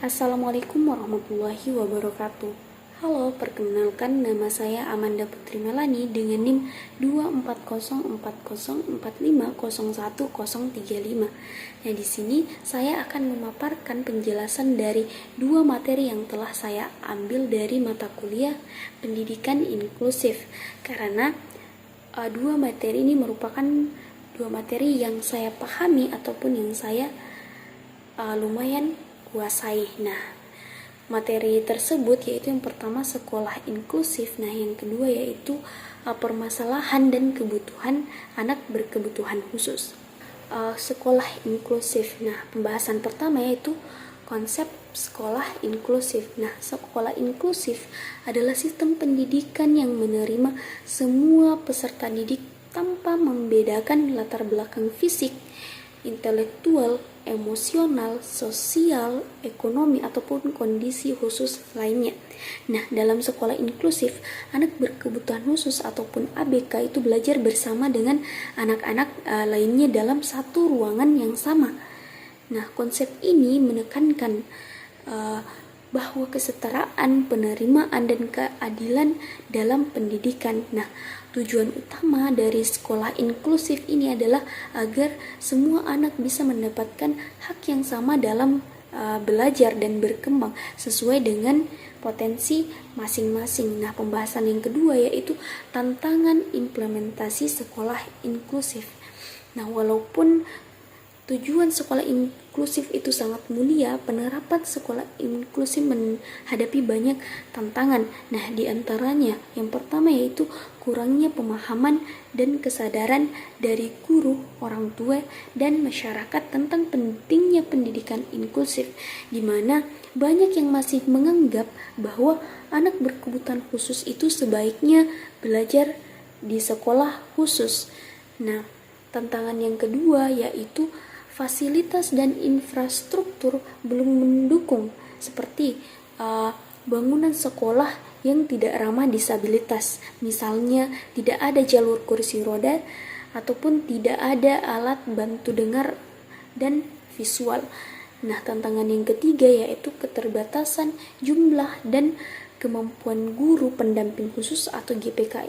Assalamualaikum warahmatullahi wabarakatuh. Halo, perkenalkan nama saya Amanda Putri Melani dengan NIM 24040450135. Nah, di sini saya akan memaparkan penjelasan dari dua materi yang telah saya ambil dari mata kuliah Pendidikan Inklusif. Karena dua materi ini merupakan dua materi yang saya pahami ataupun yang saya lumayan kuasai. Nah, materi tersebut yaitu yang pertama sekolah inklusif, nah yang kedua yaitu permasalahan dan kebutuhan anak berkebutuhan khusus. Sekolah inklusif. Nah, pembahasan pertama yaitu konsep sekolah inklusif. Nah, sekolah inklusif adalah sistem pendidikan yang menerima semua peserta didik tanpa membedakan latar belakang fisik, intelektual, emosional, sosial, ekonomi, ataupun kondisi khusus lainnya. Nah, dalam sekolah inklusif, anak berkebutuhan khusus ataupun ABK itu belajar bersama dengan anak-anak lainnya dalam satu ruangan yang sama. Nah, konsep ini menekankan bahwa kesetaraan, penerimaan, dan keadilan dalam pendidikan. Nah, tujuan utama dari sekolah inklusif ini adalah agar semua anak bisa mendapatkan hak yang sama dalam belajar dan berkembang sesuai dengan potensi masing-masing. Nah, pembahasan yang kedua yaitu tantangan implementasi sekolah inklusif. Nah, walaupun tujuan sekolah inklusif itu sangat mulia, penerapan sekolah inklusif menghadapi banyak tantangan. Nah, di antaranya yang pertama yaitu kurangnya pemahaman dan kesadaran dari guru, orang tua, dan masyarakat tentang pentingnya pendidikan inklusif, di mana banyak yang masih menganggap bahwa anak berkebutuhan khusus itu sebaiknya belajar di sekolah khusus. Nah, tantangan yang kedua yaitu fasilitas dan infrastruktur belum mendukung, seperti bangunan sekolah yang tidak ramah disabilitas, misalnya tidak ada jalur kursi roda ataupun tidak ada alat bantu dengar dan visual. Nah, tantangan yang ketiga yaitu keterbatasan jumlah dan kemampuan guru pendamping khusus atau GPK.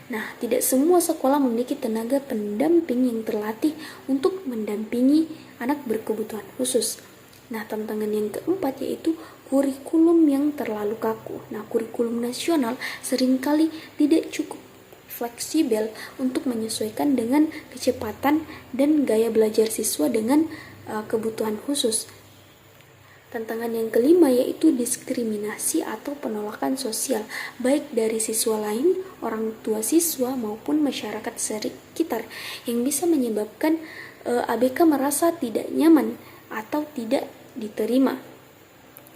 Nah, tidak semua sekolah memiliki tenaga pendamping yang terlatih untuk mendampingi anak berkebutuhan khusus. Nah, tantangan yang keempat yaitu kurikulum yang terlalu kaku. Nah, kurikulum nasional seringkali tidak cukup fleksibel untuk menyesuaikan dengan kecepatan dan gaya belajar siswa dengan kebutuhan khusus. Tantangan yang kelima yaitu diskriminasi atau penolakan sosial, baik dari siswa lain, orang tua siswa, maupun masyarakat sekitar, yang bisa menyebabkan ABK merasa tidak nyaman atau tidak diterima.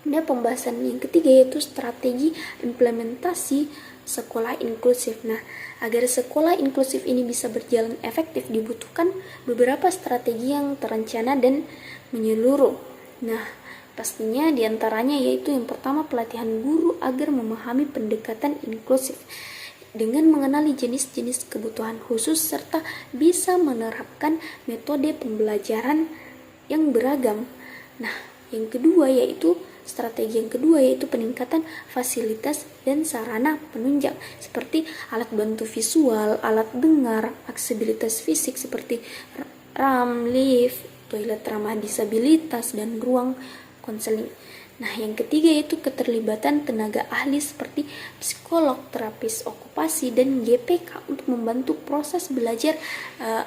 Nah, pembahasan yang ketiga yaitu strategi implementasi sekolah inklusif. Nah, agar sekolah inklusif ini bisa berjalan efektif dibutuhkan beberapa strategi yang terencana dan menyeluruh. Nah, pastinya diantaranya yaitu yang pertama pelatihan guru agar memahami pendekatan inklusif dengan mengenali jenis-jenis kebutuhan khusus serta bisa menerapkan metode pembelajaran yang beragam. Nah, yang kedua yaitu strategi yang kedua yaitu peningkatan fasilitas dan sarana penunjang seperti alat bantu visual, alat dengar, aksesibilitas fisik seperti RAM, lift, toilet ramah disabilitas, dan ruang konseling. Nah, yang ketiga yaitu keterlibatan tenaga ahli seperti psikolog, terapis okupasi, dan GPK untuk membantu proses belajar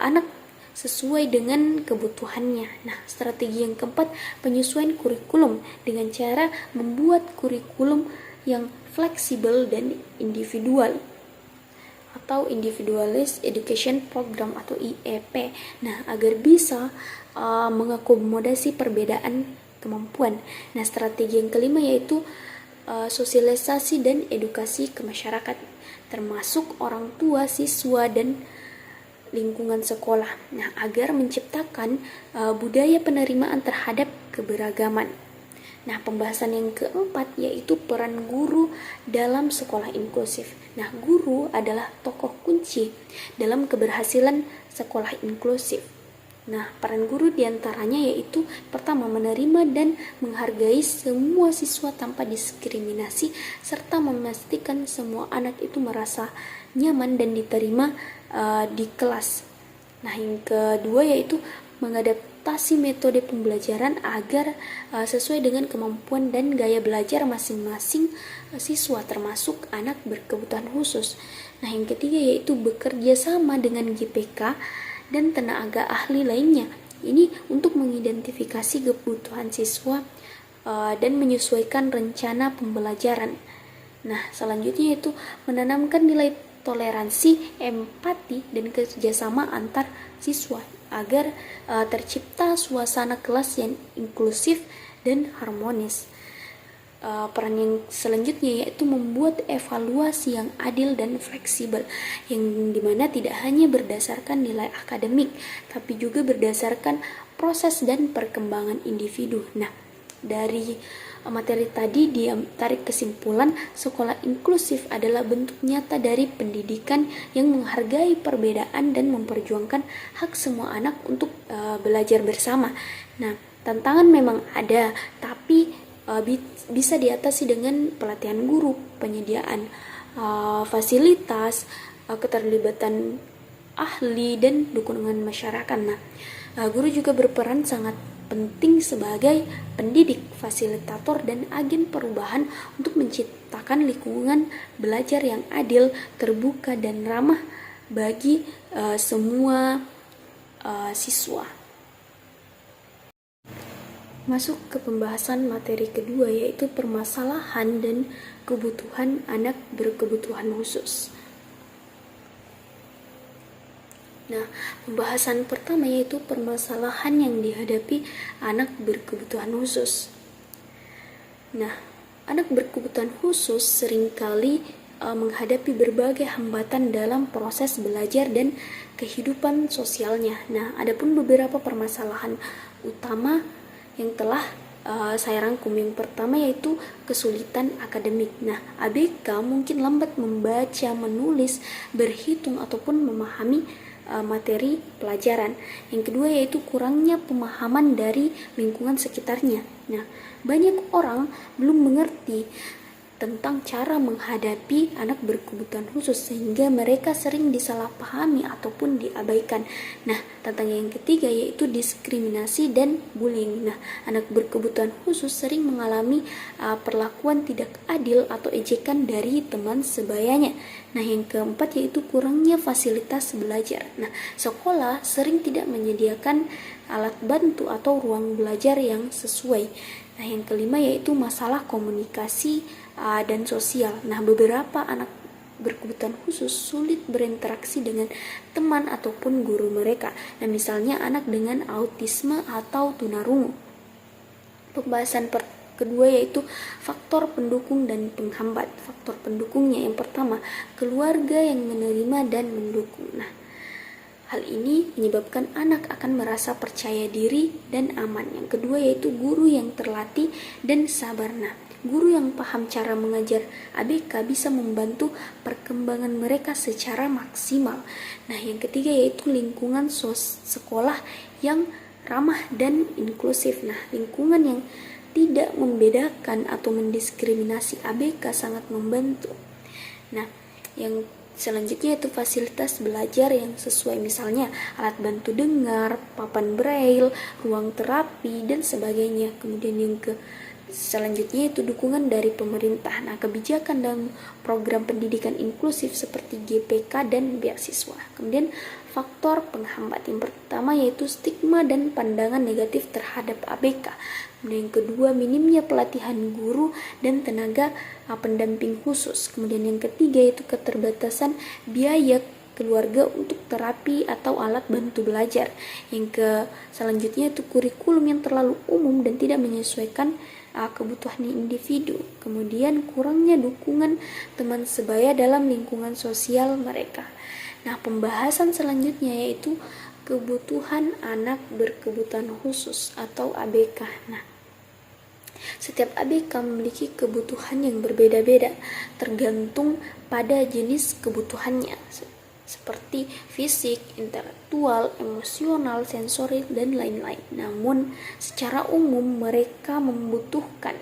anak sesuai dengan kebutuhannya. Nah, strategi yang keempat penyesuaian kurikulum dengan cara membuat kurikulum yang fleksibel dan individual atau Individualized Education Program atau IEP. Nah, agar bisa mengakomodasi perbedaan kemampuan. Nah, strategi yang kelima yaitu sosialisasi dan edukasi ke masyarakat, termasuk orang tua, siswa, dan lingkungan sekolah. Nah, agar menciptakan budaya penerimaan terhadap keberagaman. Nah, pembahasan yang keempat yaitu peran guru dalam sekolah inklusif. Nah, guru adalah tokoh kunci dalam keberhasilan sekolah inklusif. Nah, peran guru diantaranya yaitu pertama menerima dan menghargai semua siswa tanpa diskriminasi serta memastikan semua anak itu merasa nyaman dan diterima di kelas. Nah, yang kedua yaitu mengadaptasi metode pembelajaran agar sesuai dengan kemampuan dan gaya belajar masing-masing siswa termasuk anak berkebutuhan khusus. Nah, yang ketiga yaitu bekerja sama dengan GPK dan tenaga ahli lainnya. Ini untuk mengidentifikasi kebutuhan siswa dan menyesuaikan rencana pembelajaran. Nah, selanjutnya yaitu menanamkan nilai toleransi, empati, dan kerjasama antar siswa agar tercipta suasana kelas yang inklusif dan harmonis. Peran yang selanjutnya yaitu membuat evaluasi yang adil dan fleksibel, yang dimana tidak hanya berdasarkan nilai akademik, tapi juga berdasarkan proses dan perkembangan individu. Nah, dari materi tadi ditarik kesimpulan sekolah inklusif adalah bentuk nyata dari pendidikan yang menghargai perbedaan dan memperjuangkan hak semua anak untuk belajar bersama. Nah, tantangan memang ada, tapi bisa diatasi dengan pelatihan guru, penyediaan fasilitas, keterlibatan ahli, dan dukungan masyarakat. Nah, guru juga berperan sangat penting sebagai pendidik, fasilitator, dan agen perubahan untuk menciptakan lingkungan belajar yang adil, terbuka, dan ramah bagi semua siswa. Masuk ke pembahasan materi kedua yaitu permasalahan dan kebutuhan anak berkebutuhan khusus. Nah, pembahasan pertama yaitu permasalahan yang dihadapi anak berkebutuhan khusus. Nah, anak berkebutuhan khusus seringkali menghadapi berbagai hambatan dalam proses belajar dan kehidupan sosialnya. Nah, adapun beberapa permasalahan utama yang telah saya rangkum. Yang pertama yaitu kesulitan akademik. Nah, ABK mungkin lambat membaca, menulis, berhitung, ataupun memahami materi pelajaran. Yang kedua yaitu kurangnya pemahaman dari lingkungan sekitarnya. Nah, banyak orang belum mengerti tentang cara menghadapi anak berkebutuhan khusus sehingga mereka sering disalahpahami ataupun diabaikan. Nah, tantangan yang ketiga yaitu diskriminasi dan bullying. Nah, anak berkebutuhan khusus sering mengalami perlakuan tidak adil atau ejekan dari teman sebayanya. Nah, yang keempat yaitu kurangnya fasilitas belajar. Nah, sekolah sering tidak menyediakan alat bantu atau ruang belajar yang sesuai. Nah, yang kelima yaitu masalah komunikasi dan sosial. Nah, beberapa anak berkebutuhan khusus sulit berinteraksi dengan teman ataupun guru mereka. Nah, misalnya anak dengan autisme atau tunarungu. Pembahasan kedua yaitu faktor pendukung dan penghambat. Faktor pendukungnya yang pertama, keluarga yang menerima dan mendukung. Nah, hal ini menyebabkan anak akan merasa percaya diri dan aman. Yang kedua yaitu guru yang terlatih dan sabar. Nah, guru yang paham cara mengajar ABK bisa membantu perkembangan mereka secara maksimal. Nah, yang ketiga yaitu lingkungan sekolah yang ramah dan inklusif. Nah, lingkungan yang tidak membedakan atau mendiskriminasi ABK sangat membantu. Nah, yang selanjutnya itu fasilitas belajar yang sesuai, misalnya alat bantu dengar, papan braille, ruang terapi, dan sebagainya. Kemudian yang selanjutnya itu dukungan dari pemerintah. Nah, kebijakan dan program pendidikan inklusif seperti GPK dan beasiswa. Kemudian faktor penghambat yang pertama yaitu stigma dan pandangan negatif terhadap ABK. Kemudian yang kedua minimnya pelatihan guru dan tenaga pendamping khusus. Kemudian yang ketiga yaitu keterbatasan biaya keluarga untuk terapi atau alat bantu belajar. Yang selanjutnya itu kurikulum yang terlalu umum dan tidak menyesuaikan kebutuhan individu. Kemudian kurangnya dukungan teman sebaya dalam lingkungan sosial mereka. Nah, pembahasan selanjutnya yaitu kebutuhan anak berkebutuhan khusus atau ABK. Nah, setiap ABK memiliki kebutuhan yang berbeda-beda tergantung pada jenis kebutuhannya. seperti fisik, intelektual, emosional, sensorik, dan lain-lain. Namun, secara umum mereka membutuhkan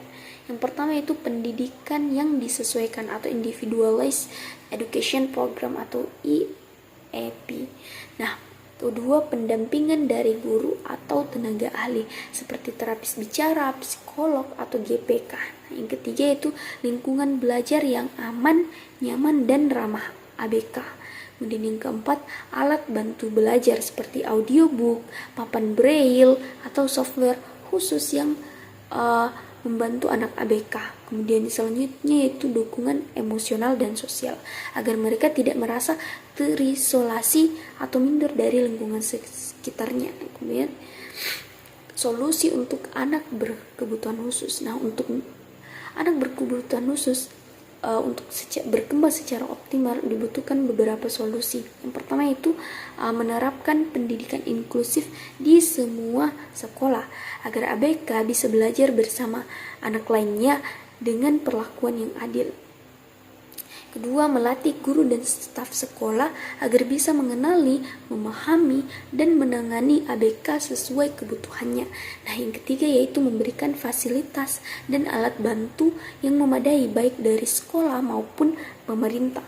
yang pertama itu pendidikan yang disesuaikan atau Individualized Education Program atau IEP. Nah, kedua, pendampingan dari guru atau tenaga ahli seperti terapis bicara, psikolog, atau GPK. Nah, yang ketiga itu lingkungan belajar yang aman, nyaman, dan ramah ABK. Kemudian yang keempat, alat bantu belajar seperti audiobook, papan braille, atau software khusus yang membantu anak ABK. Kemudian selanjutnya yaitu dukungan emosional dan sosial agar mereka tidak merasa terisolasi atau minder dari lingkungan sekitarnya. Kemudian solusi untuk anak berkebutuhan khusus. Nah, untuk anak berkebutuhan khusus untuk berkembang secara optimal dibutuhkan beberapa solusi. Yang pertama itu menerapkan pendidikan inklusif di semua sekolah agar ABK bisa belajar bersama anak lainnya dengan perlakuan yang adil. Kedua, melatih guru dan staf sekolah agar bisa mengenali, memahami, dan menangani ABK sesuai kebutuhannya. Nah, yang ketiga yaitu memberikan fasilitas dan alat bantu yang memadai baik dari sekolah maupun pemerintah.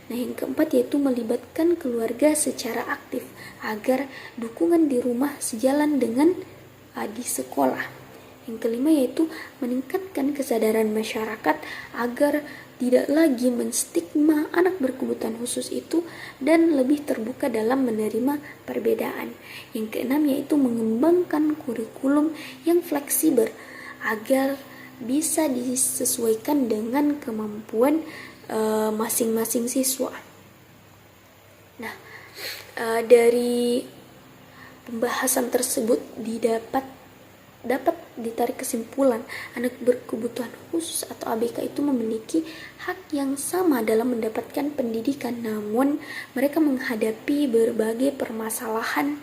Nah, yang keempat yaitu melibatkan keluarga secara aktif agar dukungan di rumah sejalan dengan di sekolah. Yang kelima yaitu meningkatkan kesadaran masyarakat agar tidak lagi menstigma anak berkebutuhan khusus itu dan lebih terbuka dalam menerima perbedaan. Yang keenam yaitu mengembangkan kurikulum yang fleksibel agar bisa disesuaikan dengan kemampuan masing-masing siswa. Nah, dari pembahasan tersebut dapat ditarik kesimpulan anak berkebutuhan khusus atau ABK itu memiliki hak yang sama dalam mendapatkan pendidikan, namun mereka menghadapi berbagai permasalahan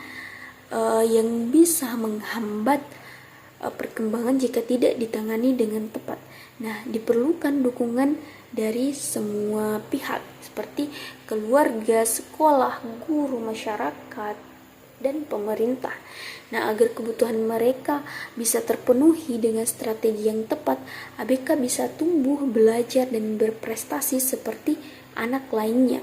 yang bisa menghambat perkembangan jika tidak ditangani dengan tepat. Nah, diperlukan dukungan dari semua pihak seperti keluarga, sekolah, guru, masyarakat, dan pemerintah. Nah, agar kebutuhan mereka bisa terpenuhi dengan strategi yang tepat, ABK bisa tumbuh, belajar, dan berprestasi seperti anak lainnya.